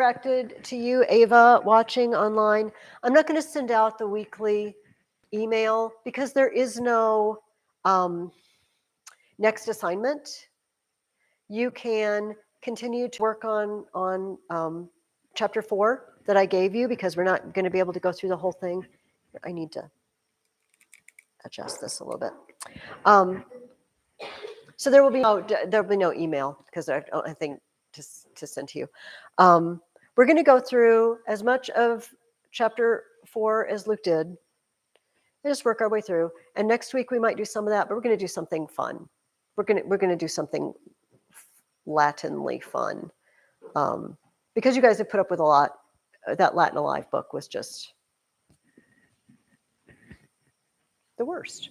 directed to you, Ava, watching online. I'm not going to send out the weekly email because there is no next assignment. You can continue to work on chapter 4 that I gave you because we're not going to be able to go through the whole thing. I need to adjust this a little bit. So there will be no email because I think to send to you. We're going to go through as much of chapter 4 as Luke did and just work our way through. And next week we might do some of that, but we're going to do something fun. We're going to do something Latinly fun because you guys have put up with a lot. That Latin Alive book was just the worst.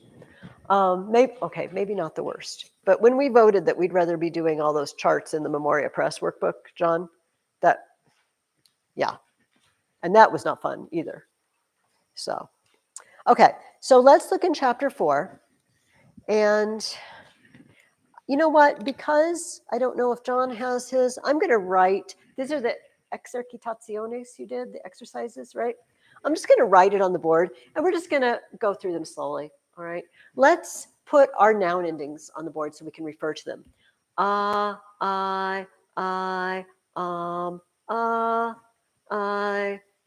Maybe not the worst. But when we voted that we'd rather be doing all those charts in the Memoria Press workbook, John, yeah. And that was not fun either. So, okay. So let's look in chapter 4. And you know what? Because I don't know if John has his, I'm going to write, these are the exercitaciones you did, the exercises, right? I'm just going to write it on the board, and we're just going to go through them slowly, all right? Let's put our noun endings on the board so we can refer to them. I,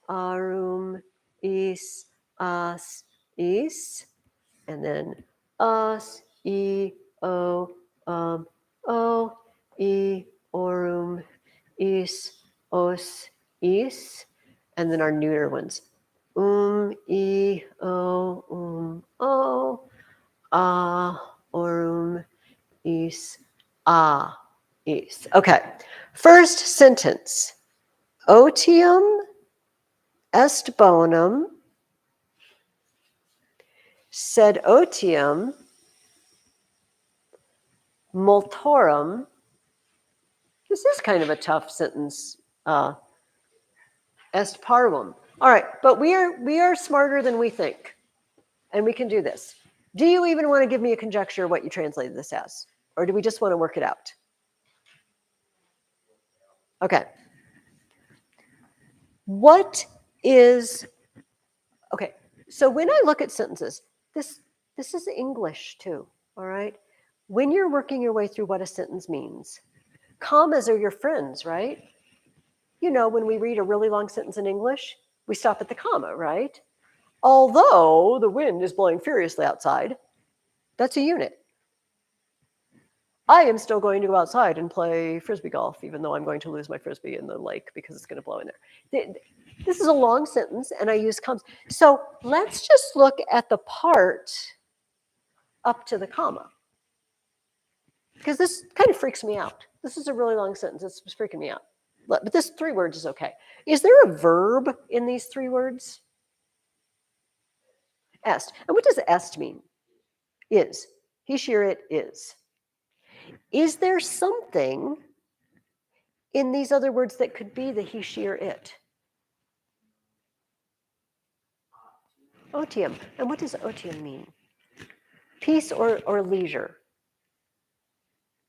arum, is, as, is, and then us, o, orum, is, os, is, and then our neuter ones. O, orum, is, is. Okay, first sentence. Otium est bonum, sed otium multorum. This is kind of a tough sentence. Est parvum. All right, but we are smarter than we think, and we can do this. Do you even want to give me a conjecture what you translated this as, or do we just want to work it out? Okay. What is okay? So when I look at sentences, this is English too. All right. When you're working your way through what a sentence means, commas are your friends, right? You know, when we read a really long sentence in English, we stop at the comma, right? Although the wind is blowing furiously outside, that's a unit. I am still going to go outside and play frisbee golf, even though I'm going to lose my frisbee in the lake because it's going to blow in there. This is a long sentence, and I use commas. So let's just look at the part up to the comma, because this kind of freaks me out. This is a really long sentence. It's freaking me out. But this 3 words is okay. Is there a verb in these 3 words? Est. And what does est mean? Is. He, she, or it is. Is there something in these other words that could be the he, she, or it? Otium. And what does otium mean? Peace or leisure,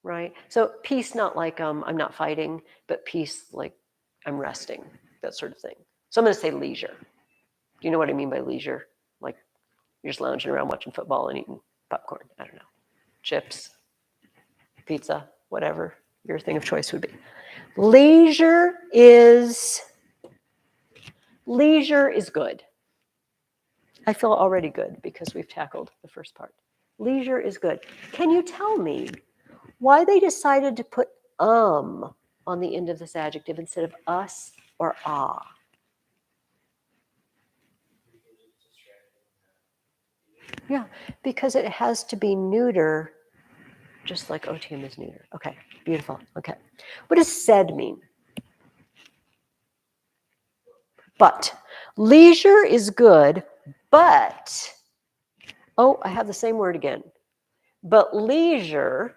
right? So peace, not like I'm not fighting, but peace like I'm resting, that sort of thing. So I'm going to say leisure. Do you know what I mean by leisure? Like you're just lounging around watching football and eating popcorn. I don't know. Chips, pizza, whatever your thing of choice would be. Leisure is good. I feel already good because we've tackled the first part. Leisure is good. Can you tell me why they decided to put on the end of this adjective instead of us or ah? Yeah, because it has to be neuter, just like otium is neuter. Okay, beautiful. Okay. What does sed mean? But. Leisure is good, but, oh, I have the same word again. But leisure,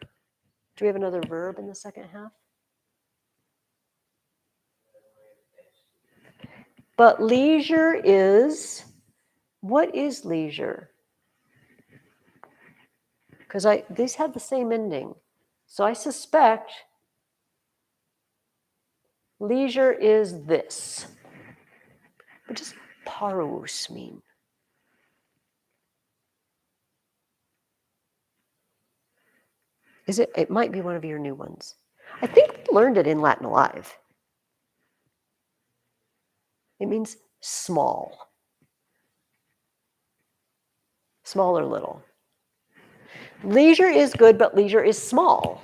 do we have another verb in the second half? But leisure is, what is leisure? Because these have the same ending. So I suspect Leisure is this. What does parous mean? It might be one of your new ones. I think we learned it in Latin Alive. It means small. Small or little. Leisure is good, but leisure is small.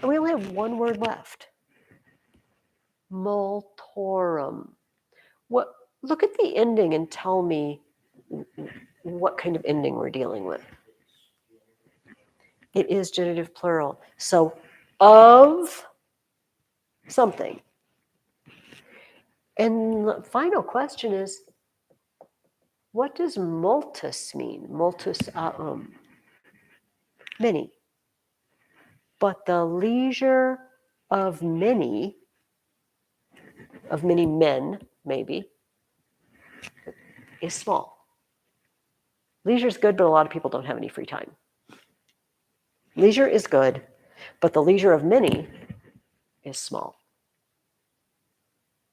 And we only have one word left. Multorum. Look at the ending and tell me what kind of ending we're dealing with. It is genitive plural. So of something. And the final question is, what does multus mean? Multus aum. Many. But the leisure of many men, maybe, is small. Leisure is good, but a lot of people don't have any free time. Leisure is good, but the leisure of many is small.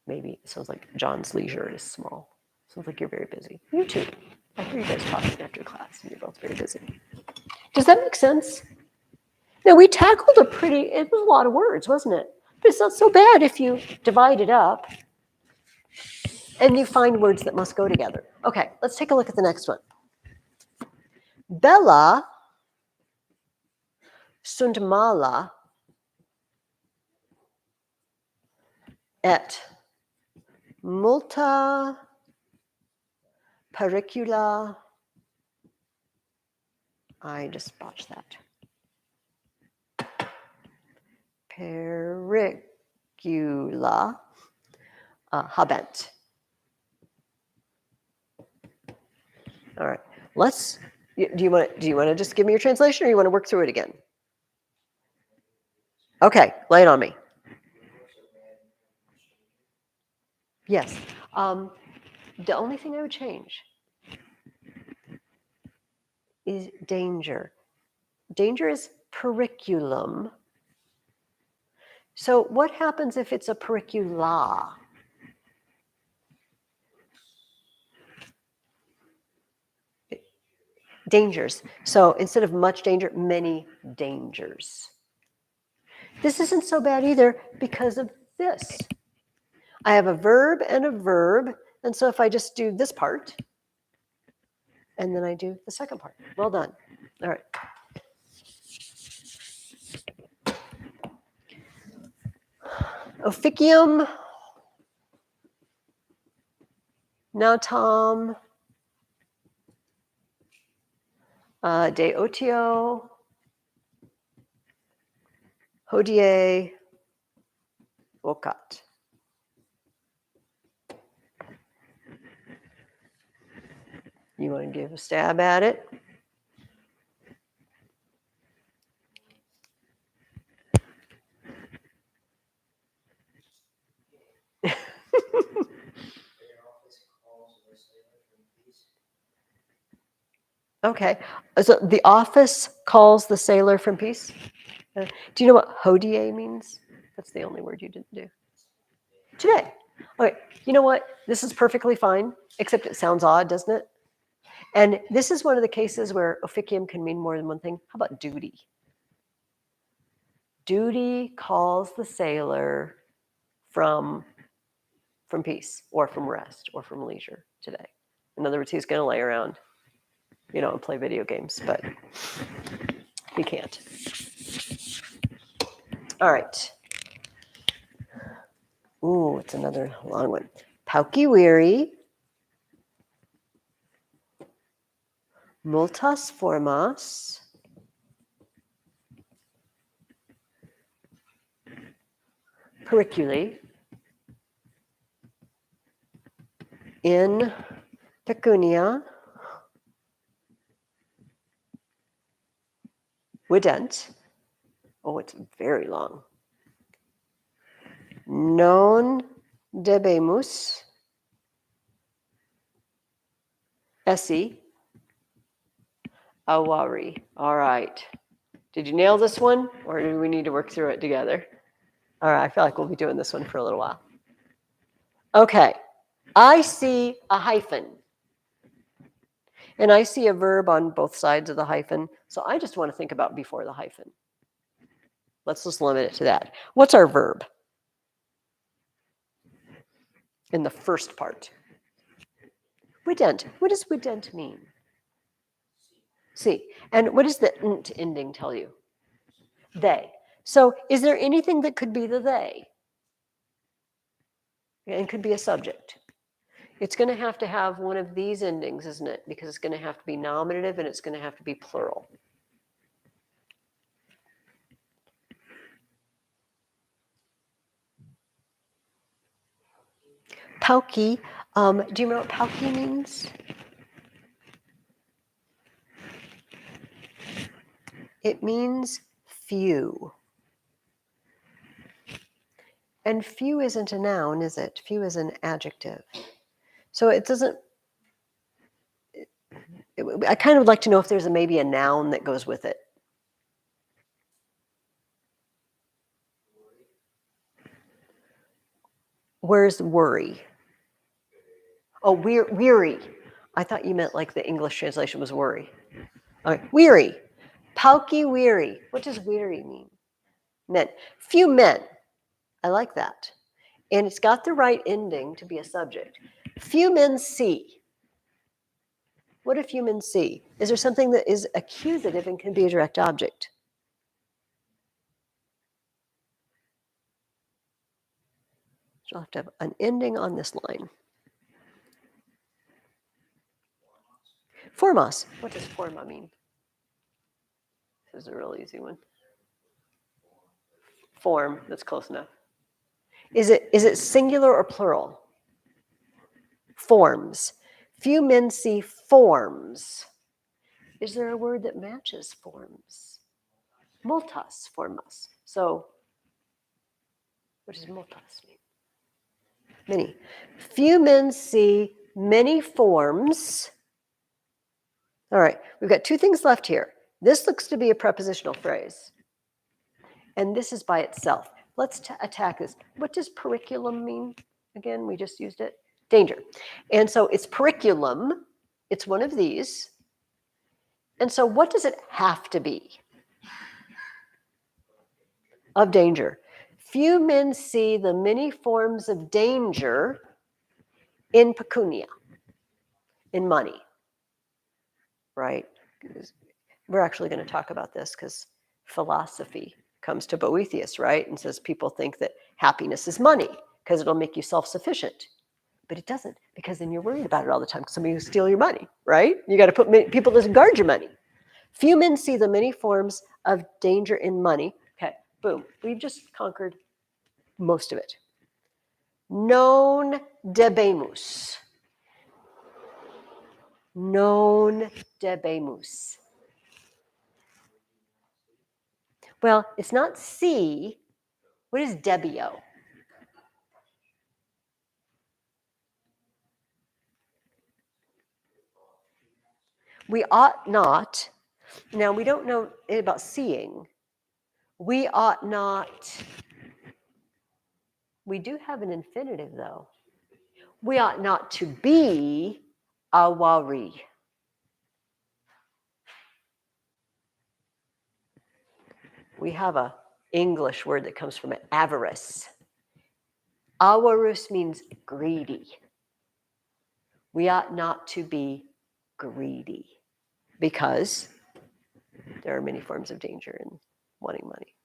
Maybe it sounds like John's leisure is small. Sounds like you're very busy. You too. I hear you guys talking after class, and you're both very busy. Does that make sense? Now, we tackled it was a lot of words, wasn't it? But it's not so bad if you divide it up and you find words that must go together. Okay, let's take a look at the next one. Bella sunt mala et multa pericula. I just botched that. Pericula habent. All right. Do you want to just give me your translation, or you want to work through it again? Okay, lay it on me. Yes. The only thing I would change is danger. Danger is periculum. So what happens if it's a pericula? Dangers. So instead of much danger, many dangers. This isn't so bad either because of this. I have a verb and a verb, and so if I just do this part, and then I do the second part. Well done. All right. Officium nautam de otio hodie vocat. You want to give a stab at it? Okay. So the office calls the sailor from peace. Do you know what hodie means? That's the only word you didn't do. Today. Okay. You know what? This is perfectly fine, except it sounds odd, doesn't it? And this is one of the cases where officium can mean more than one thing. How about duty? Duty calls the sailor from peace, or from rest, or from leisure today. In other words, he's going to lay around, and play video games, but he can't. All right. Ooh, it's another long one. Pauci viri, multas formas, periculi, in pecunia, vident. Oh, it's very long. Non debemus esse avari. All right. Did you nail this one, or do we need to work through it together? All right, I feel like we'll be doing this one for a little while. Okay, I see a hyphen. And I see a verb on both sides of the hyphen. So I just want to think about before the hyphen. Let's just limit it to that. What's our verb in the first part? Wident. What does wident mean? See. And what does the nt ending tell you? They. So is there anything that could be the they? And could be a subject. It's going to have one of these endings, isn't it? Because it's going to have to be nominative and it's going to have to be plural. Pauki. Do you know what pauki means? It means few. And few isn't a noun, is it? Few is an adjective. So it doesn't, I kind of would like to know if there's maybe a noun that goes with it. Where's worry? Oh, weary. I thought you meant like the English translation was worry. Okay. Weary. Pauki weary. What does weary mean? Men. Few men. I like that. And it's got the right ending to be a subject. Few men see. What do few men see? Is there something that is accusative and can be a direct object? So I'll have to have an ending on this line. Formos. What does forma mean? This is a real easy one. Form. That's close enough. Is it singular or plural? Forms. Few men see forms. Is there a word that matches forms? Multas, formas. So what does multas mean? Many. Few men see many forms. All right, we've got two things left here. This looks to be a prepositional phrase. And this is by itself. Let's attack this. What does periculum mean? Again, we just used it. Danger. And so it's periculum. It's one of these. And so what does it have to be? Of danger. Few men see the many forms of danger in pecunia, in money, right? We're actually going to talk about this because philosophy comes to Boethius, right? And says people think that happiness is money because it'll make you self-sufficient. But it doesn't, because then you're worried about it all the time because somebody will steal your money, right? You got to put people to guard your money. Few men see the many forms of danger in money. Okay, boom. We've just conquered most of it. Non debemus. Non debemus. Well, it's not see. What is debio? We ought not. Now, we don't know about seeing. We ought not. We do have an infinitive, though. We ought not to be awari. We have an English word that comes from it, avarice. Avarus means greedy. We ought not to be greedy because there are many forms of danger in wanting money.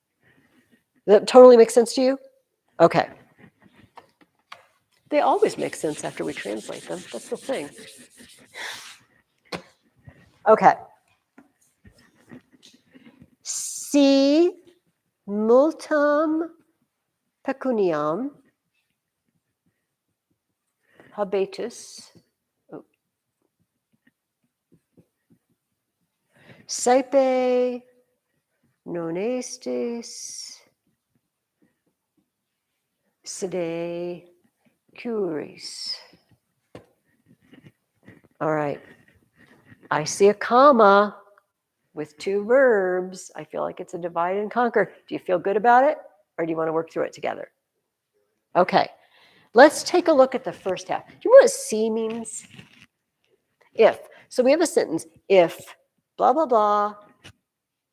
Does that totally make sense to you? Okay. They always make sense after we translate them. That's the thing. Okay. Si multum pecuniam habetus saepe non estis sede curis. All right. I see a comma with two verbs. I feel like it's a divide and conquer. Do you feel good about it? Or do you want to work through it together? Okay. Let's take a look at the first half. Do you know what C means? If. So we have a sentence, if blah, blah, blah,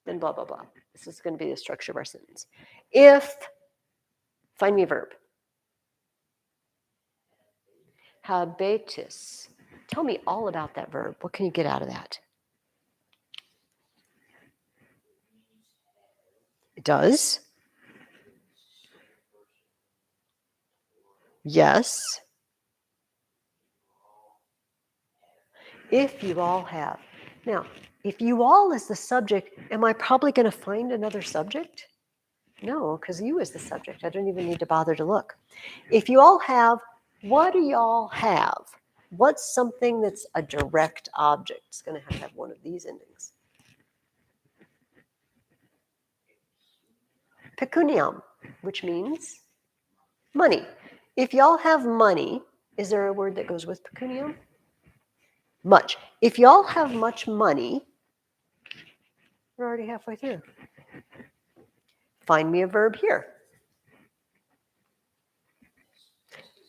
then blah, blah, blah. This is going to be the structure of our sentence. If, find me a verb. Habetus. Tell me all about that verb. What can you get out of that? It does. Yes. If you all have. Now, if you all is the subject, am I probably going to find another subject? No, because you is the subject. I don't even need to bother to look. If you all have, what do y'all have? What's something that's a direct object? It's going to have one of these endings. Pecuniam, which means money. If y'all have money, is there a word that goes with pecuniam? Much. If y'all have much money, we're already halfway through. Find me a verb here.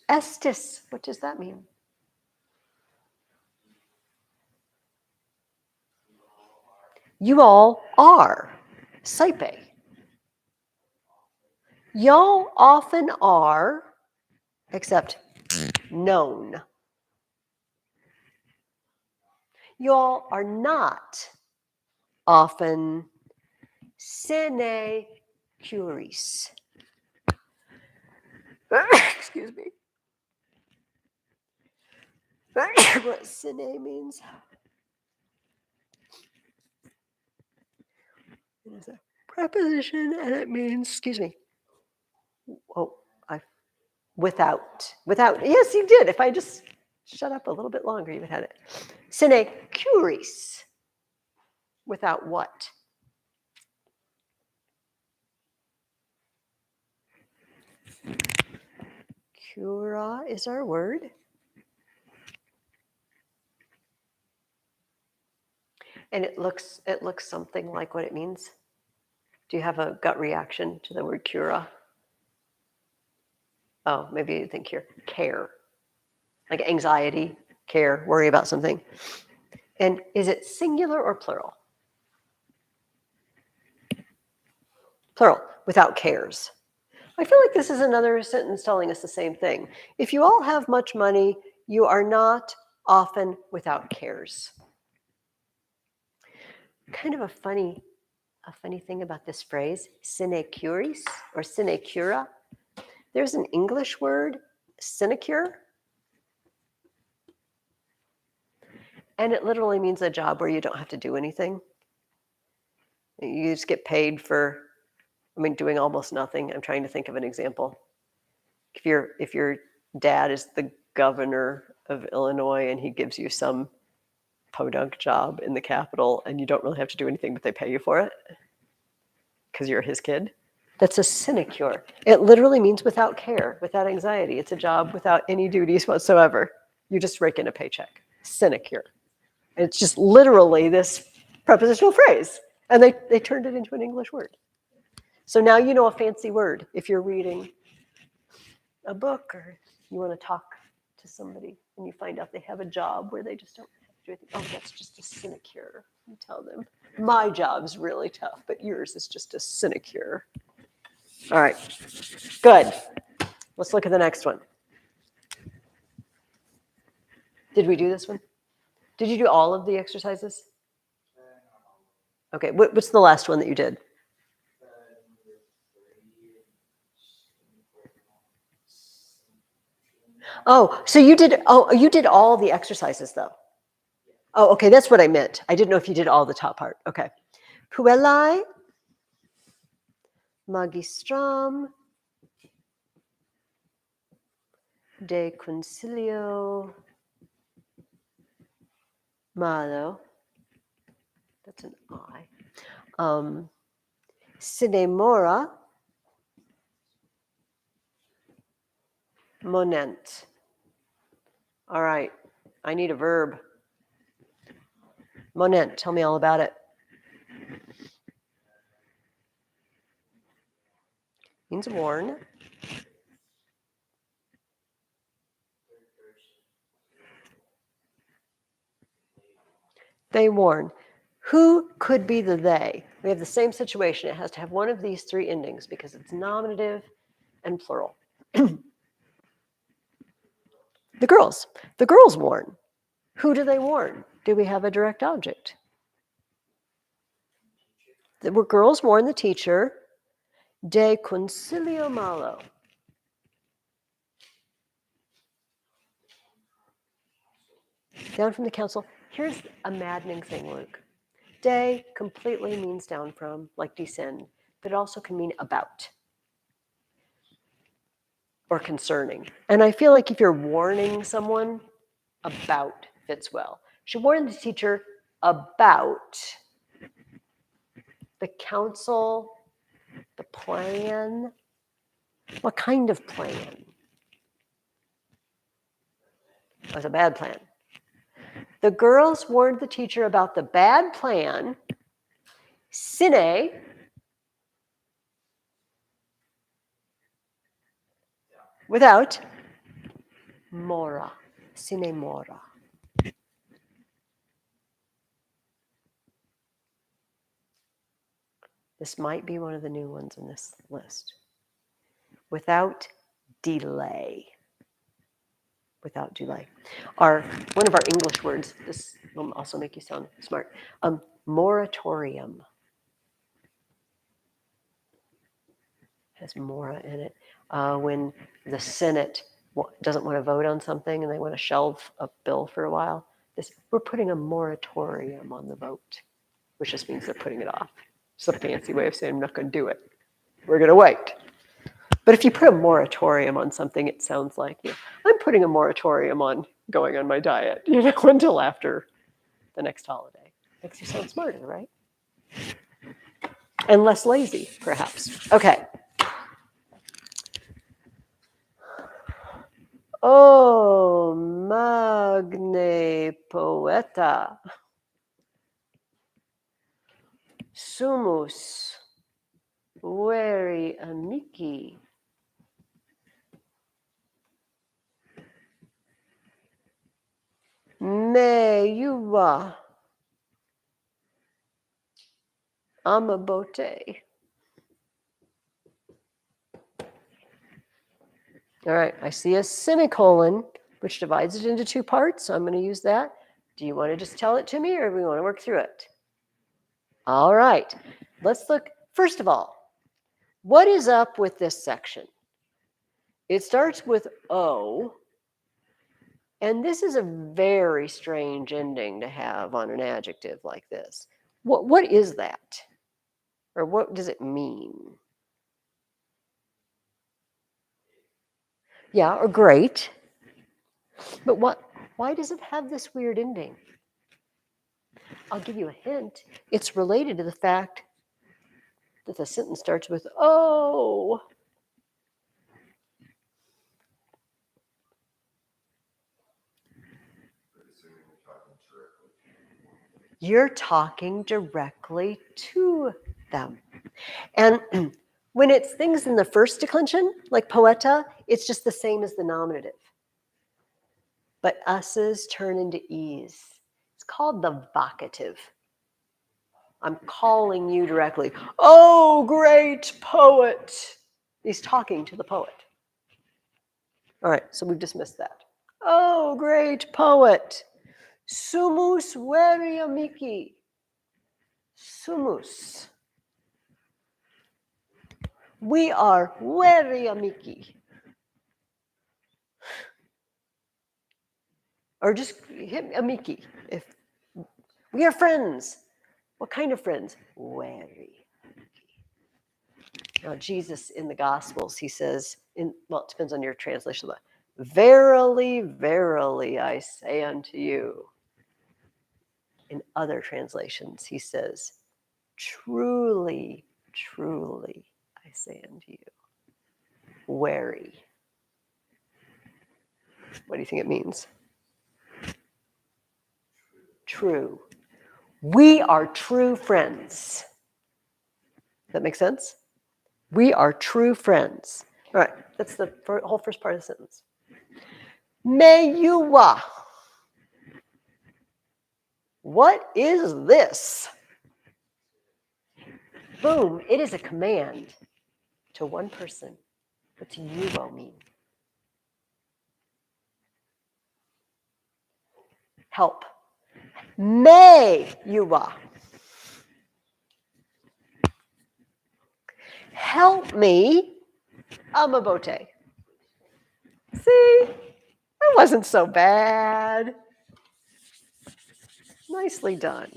Estis, what does that mean? You all are. Saipe. Y'all often are, except known. Y'all are not often sine curis. Excuse me. What sine means? It is a preposition and it means, excuse me. Oh, without. Yes, you did. If I just shut up a little bit longer, you would have had it. Sine curis. Without what? Cura is our word. And it looks something like what it means. Do you have a gut reaction to the word cura? Oh, maybe you think here, care. Like anxiety, care, worry about something. And is it singular or plural? Plural, without cares. I feel like this is another sentence telling us the same thing. If you all have much money, you are not often without cares. Kind of a funny thing about this phrase, sine curis or sine cura. There's an English word, sinecure, and it literally means a job where you don't have to do anything. You just get paid for, doing almost nothing. I'm trying to think of an example. If your dad is the governor of Illinois and he gives you some podunk job in the Capitol and you don't really have to do anything, but they pay you for it because you're his kid, that's a sinecure. It literally means without care, without anxiety. It's a job without any duties whatsoever. You just rake in a paycheck. Sinecure. It's just literally this prepositional phrase. And they turned it into an English word. So now you know a fancy word if you're reading a book or you want to talk to somebody and you find out they have a job where they just don't have to do anything. Oh, that's just a sinecure. You tell them, my job's really tough, but yours is just a sinecure. All right, good. Let's look at the next one. Did we do this one? Did you do all of the exercises? Okay, what's the last one that you did? Oh, so you did all the exercises though. Oh, okay, that's what I meant. I didn't know if you did all the top part. Okay. Puellae magistram de concilio malo. That's an I. Cinemora monent. All right, I need a verb. Monent, tell me all about it. Means worn. They warn. Who could be the they? We have the same situation. It has to have one of these three endings because it's nominative and plural. The girls. The girls warn. Who do they warn? Do we have a direct object? The girls warn the teacher. De consilio malo. Down from the council. Here's a maddening thing, Luke. De completely means down from, like descend, but it also can mean about or concerning. And I feel like if you're warning someone, about fits well. She warned the teacher about the council, the plan. What kind of plan? It was a bad plan. The girls warned the teacher about the bad plan, sine, without, mora, sine mora. This might be one of the new ones in this list. Without delay. Without delay. One of our English words, this will also make you sound smart, moratorium. Has mora in it. When the Senate doesn't want to vote on something and they want to shelve a bill for a while, we're putting a moratorium on the vote, which just means they're putting it off. It's a fancy way of saying I'm not going to do it. We're going to wait. But if you put a moratorium on something, it sounds like, I'm putting a moratorium on going on my diet, until after the next holiday. Makes you sound smarter, right? And less lazy, perhaps. Okay. Oh, magne poeta. Sumus veri amici. Me juva amabote. All right, I see a semicolon, which divides it into two parts, so I'm going to use that. Do you want to just tell it to me, or do we want to work through it? All right, let's look. First of all, what is up with this section? It starts with O, and this is a very strange ending to have on an adjective like this. What is that? Or what does it mean? Yeah, or great. But why does it have this weird ending? I'll give you a hint. It's related to the fact that the sentence starts with "oh." You're talking directly to them. And when it's things in the first declension, like poeta, it's just the same as the nominative. But us's turn into e's. It's called the vocative. I'm calling you directly. Oh, great poet. He's talking to the poet. All right, so we've dismissed that. Oh, great poet. Sumus veri amici. Sumus. We are veri amici. Or just hit amici. If we are friends. What kind of friends? Very. Now, Jesus in the Gospels, he says, it depends on your translation, but verily, verily, I say unto you. In other translations, he says, truly, truly, I say unto you. Wary. What do you think it means? True. We are true friends. Does that make sense? We are true friends. All right, that's the whole first part of the sentence. Me juva. What is this? Boom, it is a command to one person. What's yuo mean? Help. Me yuwa. Help me, amabote. See, that wasn't so bad. Nicely done.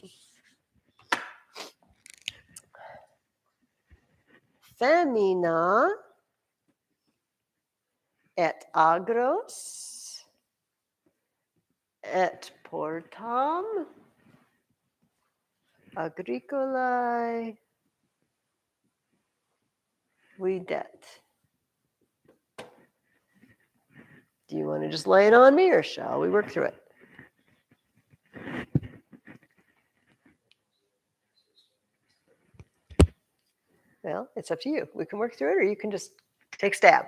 Femina et agros et portam agricolae videt. Do you want to just lay it on me, or shall we work through it? Well, it's up to you. We can work through it, or you can just take stab.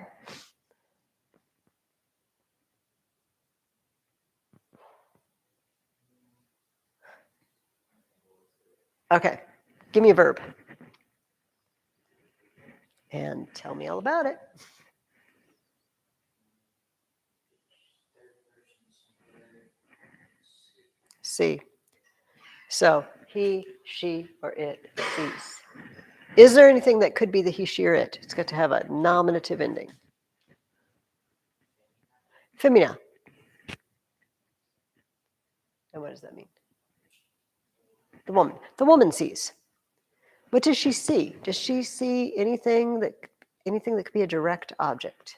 Okay, give me a verb. And tell me all about it. See. So he, she, or it sees. Is there anything that could be the he, she, or it? It's got to have a nominative ending. Femina. And what does that mean? The woman. The woman sees. What does she see? Does she see anything that could be a direct object?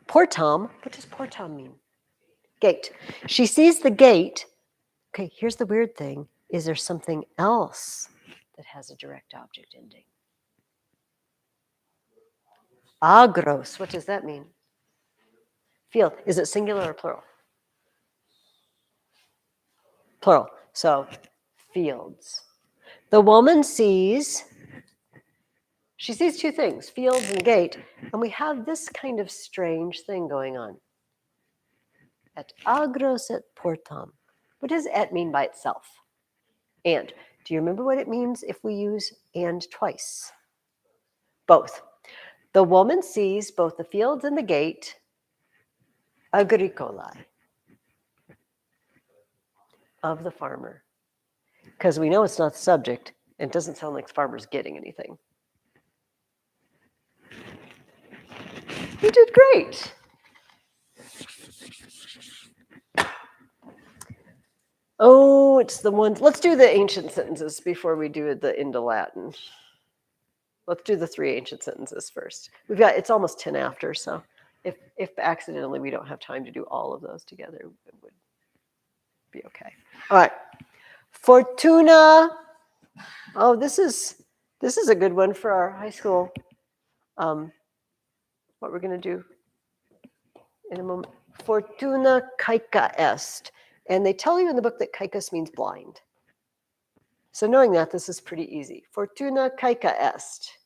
Portam. What does portam mean? Gate. She sees the gate. Okay, here's the weird thing. Is there something else that has a direct object ending? Agros. What does that mean? Field. Is it singular or plural? Plural. So fields. The woman sees, she sees two things, fields and gate, and we have this kind of strange thing going on. Et agros et portam. What does et mean by itself? And. Do you remember what it means if we use and twice? Both. The woman sees both the fields and the gate, agricolae, of the farmer. Because we know it's not the subject, and it doesn't sound like the farmer's getting anything. You did great. Oh, it's the one. Let's do the ancient sentences before we do the into Latin. Let's do the 3 ancient sentences first. It's almost 10 after, so if accidentally we don't have time to do all of those together, it would be okay. All right. Fortuna. Oh, this is a good one for our high school. What we're going to do in a moment. Fortuna caeca est. And they tell you in the book that caecus means blind. So knowing that, this is pretty easy. Fortuna caeca est.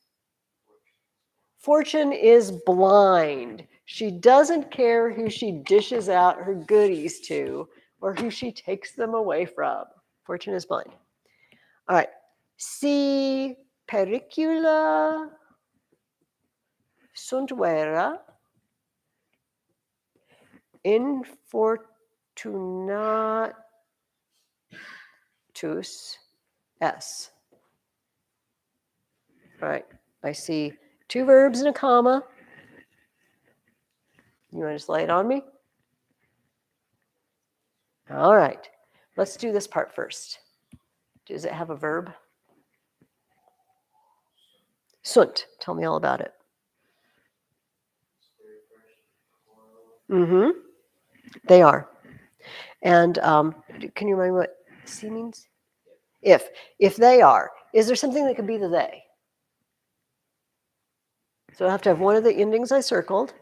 Fortune is blind. She doesn't care who she dishes out her goodies to or who she takes them away from. Fortune is blind. All right. Si pericula sunt vera infortunatus es. All right. I see 2 verbs and a comma. You want to just lay it on me? All right. Let's do this part first. Does it have a verb? Sunt. Tell me all about it. Mm-hmm. They are. And can you remind me what C means? If they are. Is there something that could be the they? So I have to have one of the endings I circled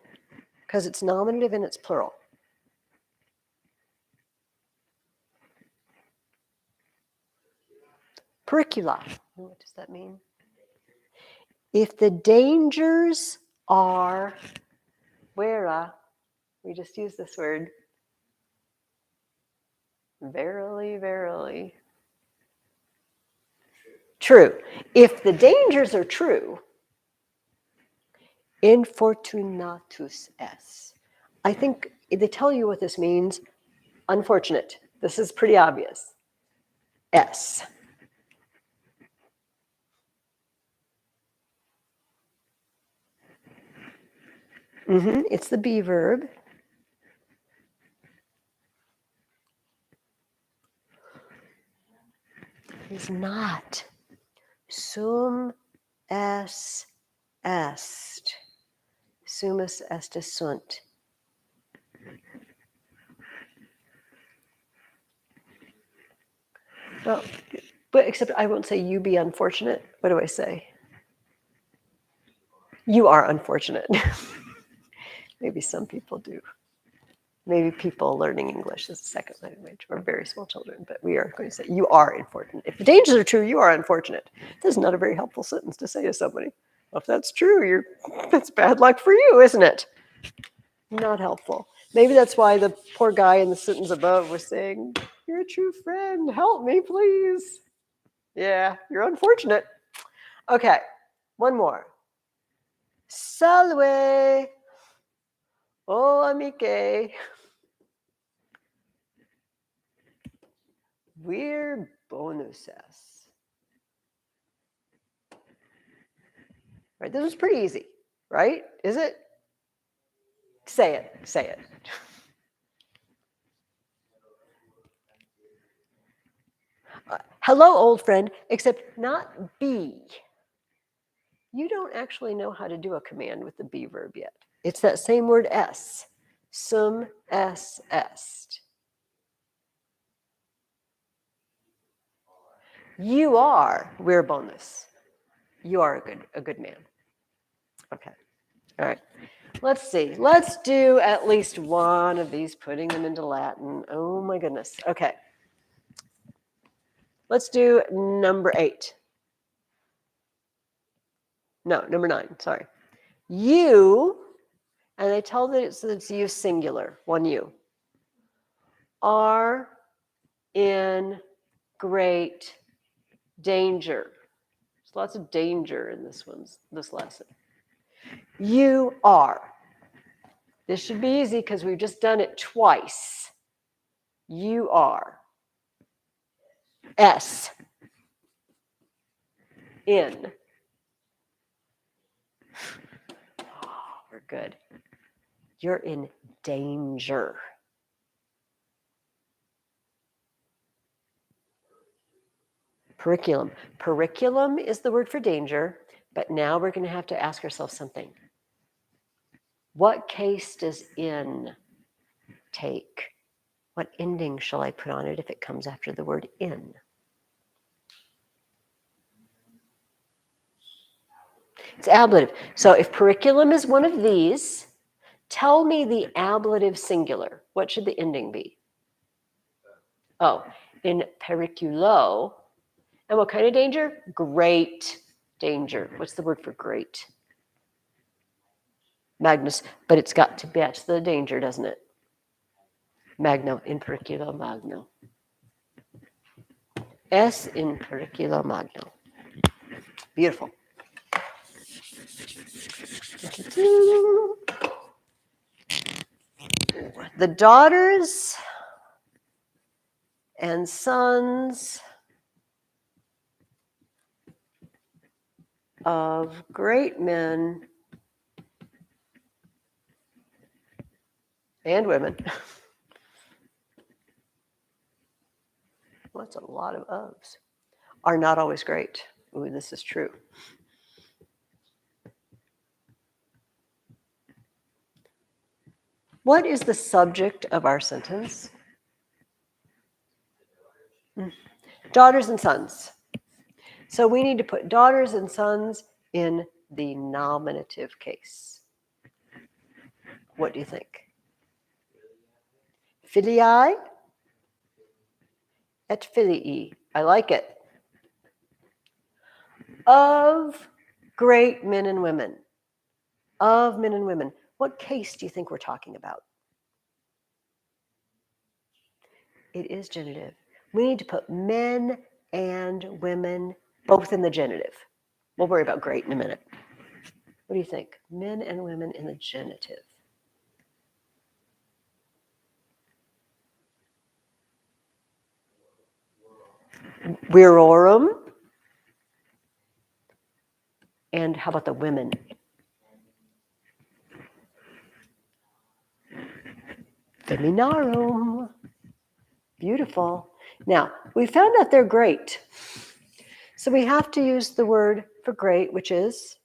because it's nominative and it's plural. Pericula. What does that mean? If the dangers are vera, We just use this word. Verily, verily. True. If the dangers are true, infortunatus es. I think they tell you what this means. Unfortunate. This is pretty obvious. S. It's the be verb. It's not. Sum es est. Sumus est sunt. Well, but except I won't say you be unfortunate. What do I say? You are unfortunate. Maybe some people do. Maybe people learning English as a second language or very small children, but we are going to say you are unfortunate. If the dangers are true, you are unfortunate. This is not a very helpful sentence to say to somebody. Well, if that's true, that's bad luck for you, isn't it? Not helpful. Maybe that's why the poor guy in the sentence above was saying, "You're a true friend. Help me, please." Yeah, you're unfortunate. Okay, one more. Salve. Oh, amiche. We're bonuses. Right, this was pretty easy, right? Is it? Say it, say it. Hello, old friend, except not be. You don't actually know how to do a command with the be verb yet. It's that same word s. Sum es est. You are, we're bonus. You are a good man. Okay. All right. Let's see. Let's do at least one of these, putting them into Latin. Oh my goodness. Okay. Let's do number 8. No, number 9. Sorry. You, and they tell that it's you singular, one you, are in great danger. There's lots of danger in this lesson. You are. This should be easy because we've just done it twice. You are. S. In. Oh, we're good. You're in danger. Periculum. Periculum is the word for danger, but now we're going to have to ask ourselves something. What case does in take? What ending shall I put on it if it comes after the word in? It's ablative. So if periculum is one of these, tell me the ablative singular. What should the ending be? Oh, in periculo. And what kind of danger? Great danger. What's the word for great? Magnus, but it's got to match the danger, doesn't it? Magno, in periculo magno. S in periculo magno. Beautiful. The daughters and sons of great men and women. Well, that's a lot of ofs. Are not always great. Ooh, this is true. What is the subject of our sentence? Daughters and sons. So we need to put daughters and sons in the nominative case. What do you think? Filii et filii. I like it. Of great men and women. Of men and women. What case do you think we're talking about? It is genitive. We need to put men and women both in the genitive. We'll worry about great in a minute. What do you think? Men and women in the genitive. Virorum. And how about the women? Feminarum. Beautiful. Now, we found out they're great. So we have to use the word for great, which is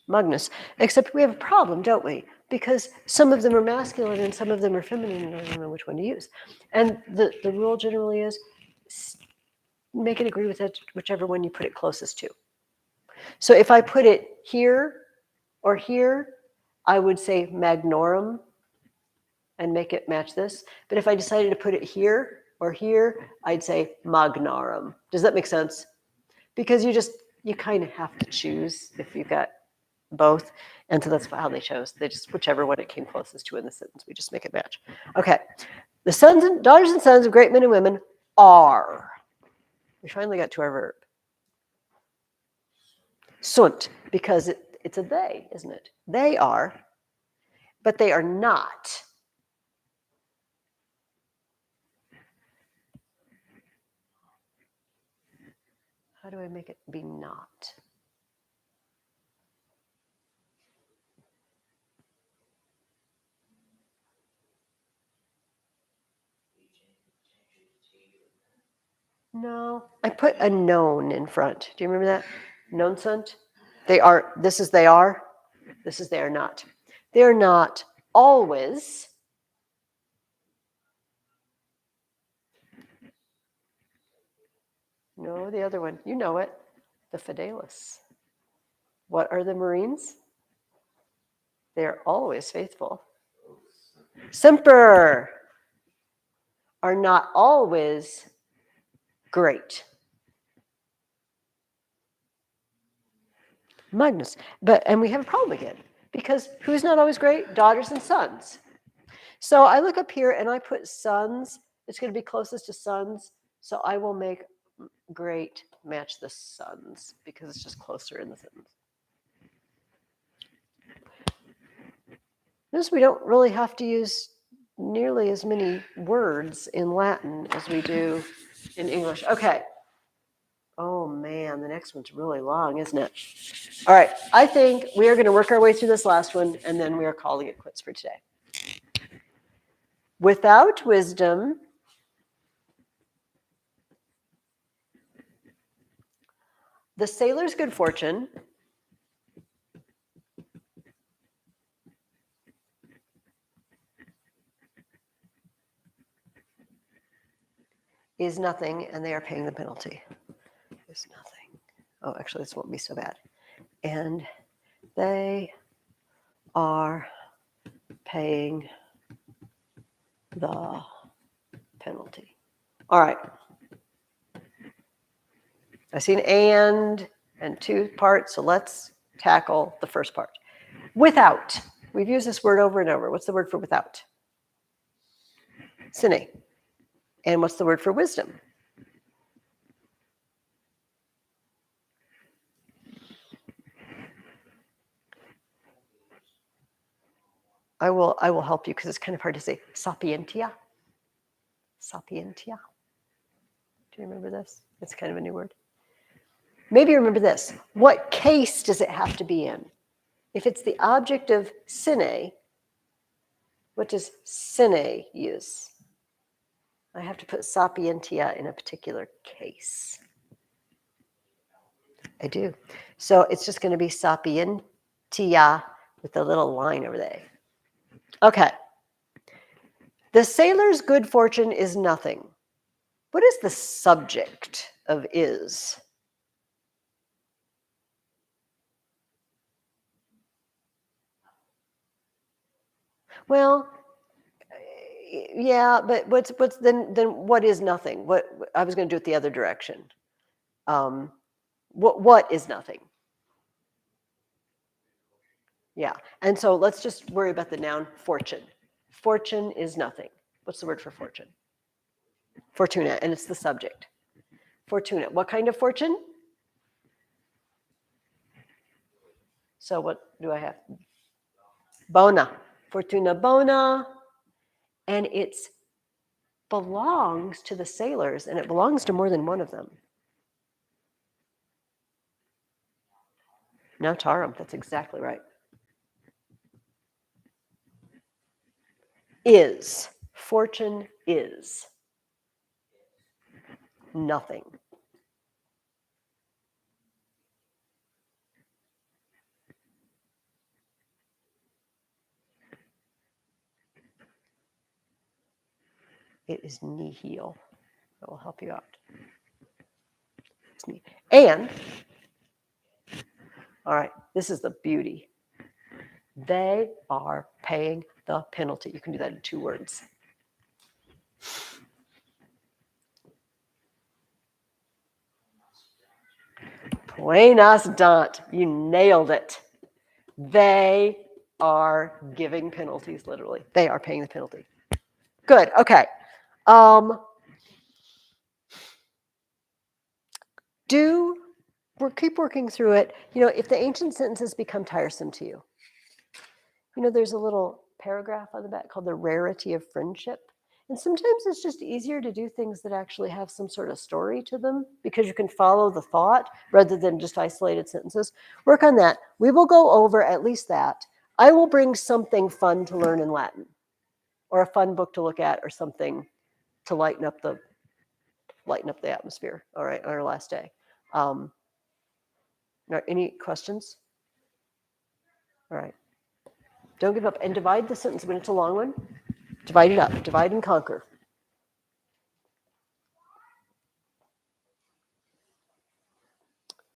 Magnus. Except we have a problem, don't we? Because some of them are masculine and some of them are feminine, and I don't know which one to use. And the rule generally is make it agree with it, whichever one you put it closest to. So if I put it here or here, I would say magnorum and make it match this. But if I decided to put it here or here, I'd say magnarum. Does that make sense? Because you kind of have to choose if you've got both. And so that's how they chose. They just, whichever one it came closest to in the sentence, we just make it match. Okay. The sons and daughters and sons of great men and women are. We finally got to our verb. Sunt, because it's a they, isn't it? They are, but they are not. How do I make it be not? No, I put a known in front. Do you remember that? Known sunt? They are, this is they are, this is they are not. They are not always. No, the other one. You know it. The fidelis. What are the Marines? They are always faithful. Semper are not always great. Magnus. And we have a problem again, because who's not always great? Daughters and sons. So I look up here and I put sons. It's going to be closest to sons. So I will make great match the sons because it's just closer in the sentence. Notice we don't really have to use nearly as many words in Latin as we do in English. Okay. Oh man, the next one's really long, isn't it? All right, I think we are going to work our way through this last one, and then we are calling it quits for today. Without wisdom, the sailor's good fortune is nothing, and they are paying the penalty. Is nothing. Oh, actually, this won't be so bad. And they are paying the penalty. All right. I see an and two parts, so let's tackle the first part. Without. We've used this word over and over. What's the word for without? Sine. And what's the word for wisdom? I will help you because it's kind of hard to say. Sapientia. Sapientia. Do you remember this? It's kind of a new word. Maybe you remember this. What case does it have to be in? If it's the object of sine, what does sine use? I have to put sapientia in a particular case. I do. So it's just going to be sapientia with the little line over there. Okay. The sailor's good fortune is nothing. What is the subject of is? Well, yeah, but what's then what is nothing? What I was going to do it the other direction. What is nothing? Yeah, and so let's just worry about the noun fortune. Fortune is nothing. What's the word for fortune? Fortuna, and it's the subject. Fortuna. What kind of fortune? So what do I have? Bona. Fortuna bona. And it belongs to the sailors, and it belongs to more than one of them. Nautarum. That's exactly right. Is. Fortune is. Nothing. It is nihil. That will help you out. And, all right, this is the beauty. They are paying the penalty. You can do that in 2 words. Buenas dant. You nailed it. They are giving penalties, literally. They are paying the penalty. Good. Okay. Keep working through it. If the ancient sentences become tiresome to you, there's a little paragraph on the back called the rarity of friendship. And sometimes it's just easier to do things that actually have some sort of story to them because you can follow the thought rather than just isolated sentences. Work on that. We will go over at least that. I will bring something fun to learn in Latin or a fun book to look at or something to lighten up the atmosphere, all right, on our last day. Any questions? All right. Don't give up. And divide the sentence when it's a long one. Divide it up. Divide and conquer.